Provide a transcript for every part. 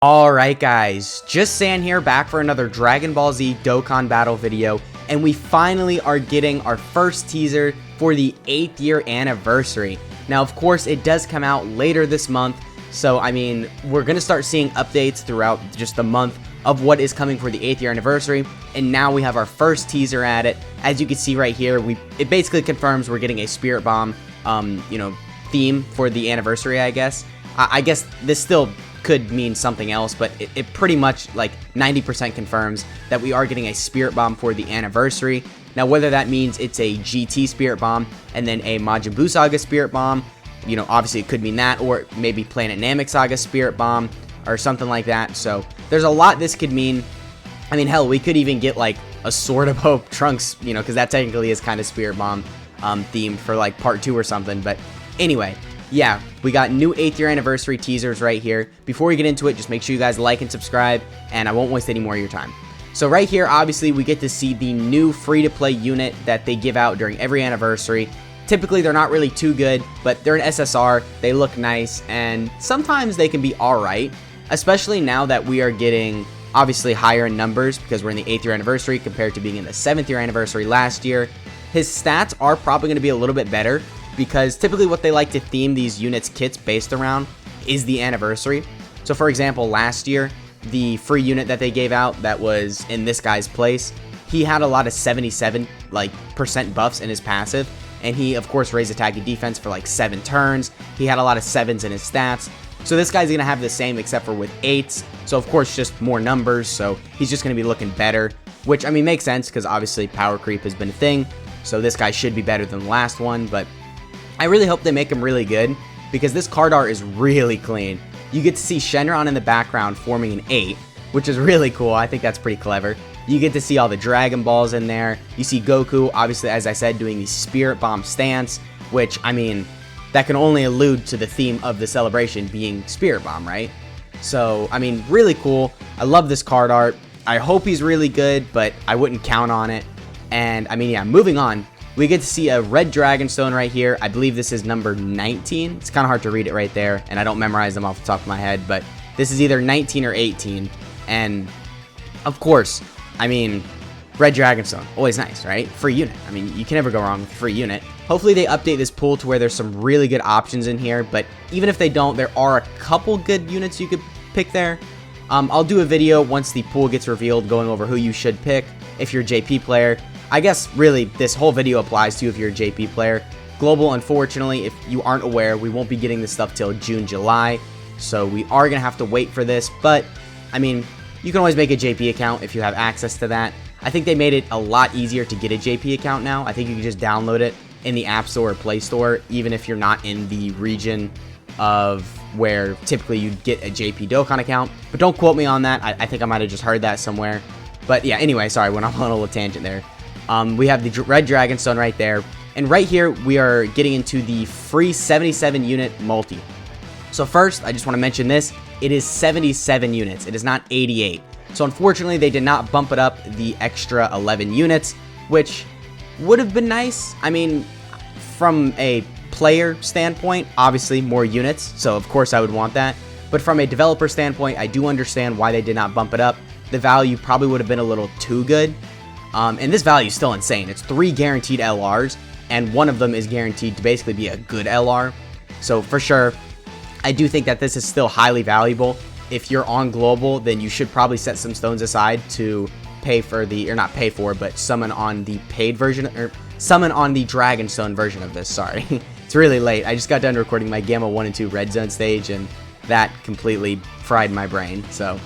Alright guys, just San here, back for another Dragon Ball Z Dokkan battle video, and we finally are getting our first teaser for the 8th year anniversary. Now of course it does come out later this month, so I mean we're going to start seeing updates throughout just the month of what is coming for the 8th year anniversary, and now we have our first teaser at it. As you can see right here, it basically confirms we're getting a Spirit Bomb theme for the anniversary, I guess. I guess this still could mean something else, but it pretty much like 90% confirms that we are getting a Spirit Bomb for the anniversary. Now whether that means it's a GT Spirit Bomb and then a Majin Buu Saga Spirit Bomb, you know, obviously it could mean that, or maybe Planet Namek Saga Spirit Bomb or something like that. So there's a lot this could mean. I mean, hell, we could even get like a Sword of Hope Trunks, you know, because that technically is kind of Spirit Bomb themed for like part 2 or something. But anyway, yeah, we got new 8th year anniversary teasers right here. Before we get into it, just make sure you guys like and subscribe, and I won't waste any more of your time. So right here, obviously, we get to see the new free-to-play unit that they give out during every anniversary. Typically, they're not really too good, but they're an SSR, they look nice, and sometimes they can be alright, especially now that we are getting, obviously, higher in numbers, because we're in the 8th year anniversary compared to being in the 7th year anniversary last year. His stats are probably going to be a little bit better, because typically what they like to theme these units kits based around is the anniversary. So for example, last year, the free unit that they gave out that was in this guy's place, he had a lot of 77% buffs in his passive, and he of course raised attack and defense for like 7 turns. He had a lot of 7s in his stats. So this guy's gonna have the same except for with 8s. So of course just more numbers, so he's just gonna be looking better, which I mean makes sense because obviously power creep has been a thing. So this guy should be better than the last one, but I really hope they make him really good, because this card art is really clean. You get to see Shenron in the background forming an 8, which is really cool. I think that's pretty clever. You get to see all the Dragon Balls in there. You see Goku, obviously, as I said, doing the Spirit Bomb stance, which, I mean, that can only allude to the theme of the celebration being Spirit Bomb, right? So, I mean, really cool. I love this card art. I hope he's really good, but I wouldn't count on it. And, I mean, yeah, moving on. We get to see a red Dragon Stone right here. I believe this is number 19. It's kind of hard to read it right there, and I don't memorize them off the top of my head, but this is either 19 or 18. And, of course, I mean, red Dragon Stone, always nice, right? Free unit. I mean, you can never go wrong with a free unit. Hopefully they update this pool to where there's some really good options in here, but even if they don't, there are a couple good units you could pick there. I'll do a video once the pool gets revealed going over who you should pick if you're a JP player. I guess, really, this whole video applies to you if you're a JP player. Global, unfortunately, if you aren't aware, we won't be getting this stuff till June, July. So we are going to have to wait for this. But, I mean, you can always make a JP account if you have access to that. I think they made it a lot easier to get a JP account now. I think you can just download it in the App Store or Play Store, even if you're not in the region of where typically you'd get a JP Dokkan account. But don't quote me on that. I think I might have just heard that somewhere. But yeah, anyway, sorry, went off on a little tangent there. We have the red Dragon Stone right there. And right here, we are getting into the free 77 unit multi. So first, I just want to mention this. It is 77 units. It is not 88. So unfortunately, they did not bump it up the extra 11 units, which would have been nice. I mean, from a player standpoint, obviously more units. So of course I would want that. But from a developer standpoint, I do understand why they did not bump it up. The value probably would have been a little too good. And this value is still insane. It's 3 guaranteed LRs, and one of them is guaranteed to basically be a good LR. So for sure, I do think that this is still highly valuable. If you're on global, then you should probably set some stones aside to pay for the, or not pay for, but summon on the paid version, or summon on the Dragon Stone version of this, sorry. It's really late. I just got done recording my Gamma 1 and 2 Red Zone stage, and that completely fried my brain, so...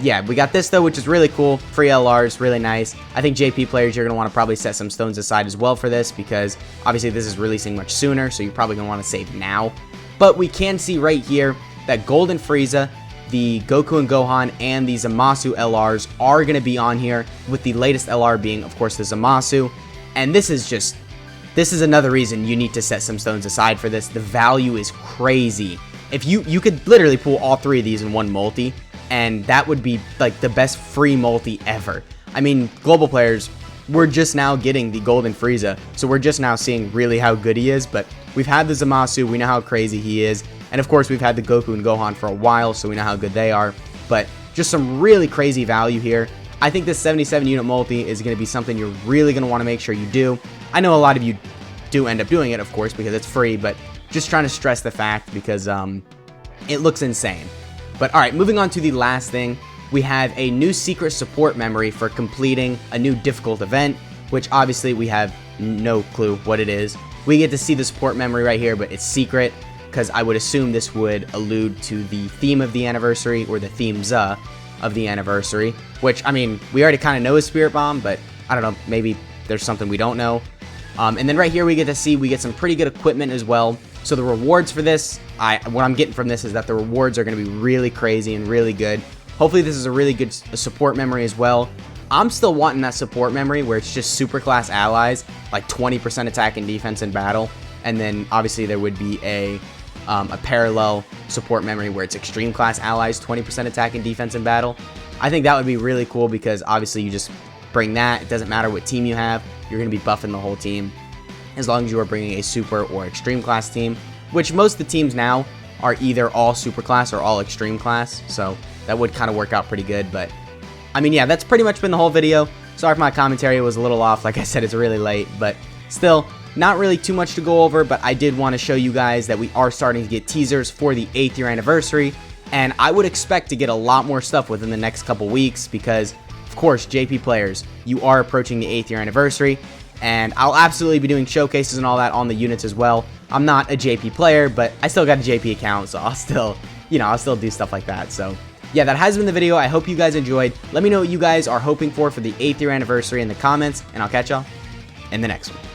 yeah, we got this though, which is really cool. Free LRs, really nice. I think JP players, you're going to want to probably set some stones aside as well for this, because obviously this is releasing much sooner, so you're probably going to want to save now. But we can see right here that Golden Frieza, the Goku and Gohan, and the Zamasu LRs are going to be on here, with the latest LR being, of course, the Zamasu. And this is another reason you need to set some stones aside for this. The value is crazy. If you could literally pull all 3 of these in one multi, and that would be like the best free multi ever. I mean, global players, we're just now getting the Golden Frieza, so we're just now seeing really how good he is, but we've had the Zamasu, we know how crazy he is, And of course, we've had the Goku and Gohan for a while, so we know how good they are. But just some really crazy value here. I think this 77 unit multi is going to be something you're really going to want to make sure you do. I know a lot of you do end up doing it, of course, because it's free, but just trying to stress the fact because it looks insane. But all right, moving on to the last thing. We have a new secret support memory for completing a new difficult event, which obviously we have no clue what it is. We get to see the support memory right here, but it's secret because I would assume this would allude to the theme of the anniversary or the themes of the anniversary, which, I mean, we already kind of know is Spirit Bomb, but I don't know, maybe there's something we don't know. And then right here we get some pretty good equipment as well. So the rewards for this, what I'm getting from this is that the rewards are going to be really crazy and really good. Hopefully this is a really good support memory as well. I'm still wanting that support memory where it's just super class allies, like 20% attack and defense in battle. And then obviously there would be a parallel support memory where it's extreme class allies, 20% attack and defense in battle. I think that would be really cool because obviously you just bring that. It doesn't matter what team you have. You're going to be buffing the whole team as long as you are bringing a super or extreme class team, which most of the teams now are either all super class or all extreme class. So that would kind of work out pretty good. But I mean, yeah, that's pretty much been the whole video. Sorry if my commentary was a little off. Like I said, it's really late, but still not really too much to go over. But I did want to show you guys that we are starting to get teasers for the 8th year anniversary. And I would expect to get a lot more stuff within the next couple weeks because, of course, JP players, you are approaching the 8th year anniversary. And I'll absolutely be doing showcases and all that on the units as well. I'm not a JP player, but I still got a JP account, so I'll still do stuff like that. So yeah, that has been the video. I hope you guys enjoyed. Let me know what you guys are hoping for the 8th year anniversary in the comments, and I'll catch y'all in the next one.